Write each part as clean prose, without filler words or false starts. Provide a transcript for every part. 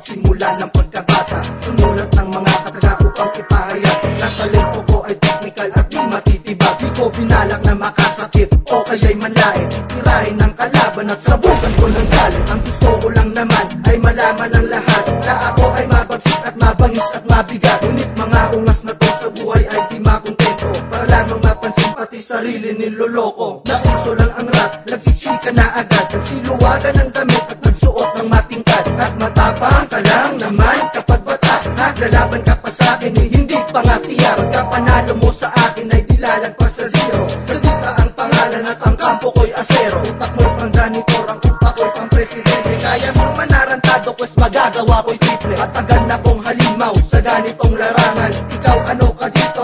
magsimula ng pagkabata. Sumulat ng mga kataga upang ipahayag na talento ko ay technical at di matitibag. Di ko binalak na makasakit o kaya'y manlait. Titirahin ng kalaban at sabugan ko ng galit. Ang gusto ko lang naman ay malaman ng lahat na ako ay mabagsik at mabangis at mabigat. Ngunit mga ungas na to sa buhay ay di makontento, para lamang mapansin pati sarili niloloko. Nauso lang ang rap, nagsiksika na agad, nagsiluwagan ng damit at nagsuot ng matingkad. At matapang ka lang naman kapag bata, naglalaban ka pa sa akin eh, hindi pa nga tiya. Pagka panalo mo sa akin ay dilalagpas sa zero. Sa lista ang pangalan at ang kampo ko'y asero. Utak mo'y pang janitor, ang utak ko'y pang presidente. Kaya mong manarantado pues magagawa ko'y triple. At tagal na kong halimaw sa ganitong larangan. Ikaw ano ka dito?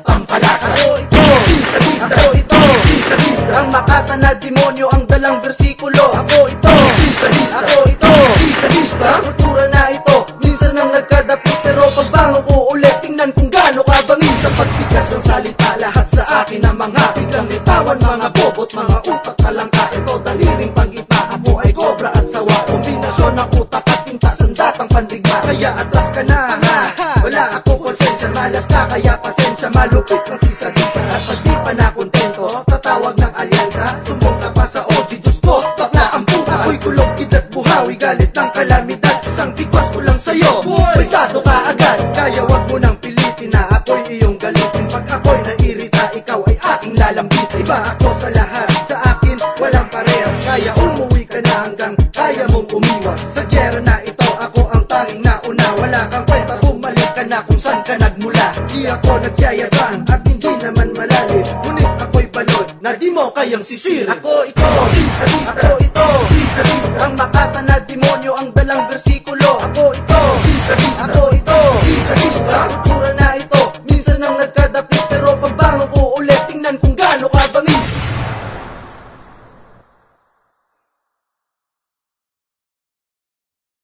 Pampalasa. Ako ito, sisadista. Ako ito, sisadista. Ang makata na demonyo ang dalang bersikulo. Ako ito, sisadista. Ako ito, sisadista. Sa kultura na ito, minsan ang nagkadapos, pero pagbango ko ulit, tingnan kung gaano kabangin. Sa pagbigas ng salita, lahat sa akin ang mga biglang nitawan, mga bobot, mga utak talangka. Ito daliring panggitna, ako ay cobra at sawa. Kombinasyon ng utak at tinta, sandatang pandigma. Kaya atras ka na, wala ako konsensya. Malas ka kaya pasensya, malupit ng sisadisa. At pag di pa na kontento, tatawag ng alyansa. Sumong ka pa sa OG, Diyos ko, bakla ang puta. Ako'y kulog, kidat, buhawi, galit ng kalamidad. Isang bigwas ko lang sa'yo, pagtado ka agad. Kaya wag mo nang pilitin na ako'y iyong galitin. Pag ako'y nairita, ikaw ay aking lalambit. Iba ako sa lahat, sa akin walang parehas. Kaya umuwi ka na hanggang kaya mong umiwas. Sa gyera na ito, ako ang tanging nauna. Wala kang kwenta, bumalik ka na kung saan ka nagmula. Di ako nagyayabang at hindi naman malalim, ngunit ako'y balod na di mo kayang sisirin. Ako ito, sisadista. Ako ito, sisadista. Ang makata na demonyo ang dalang bersikulo. Ako ito, sisadista. Ako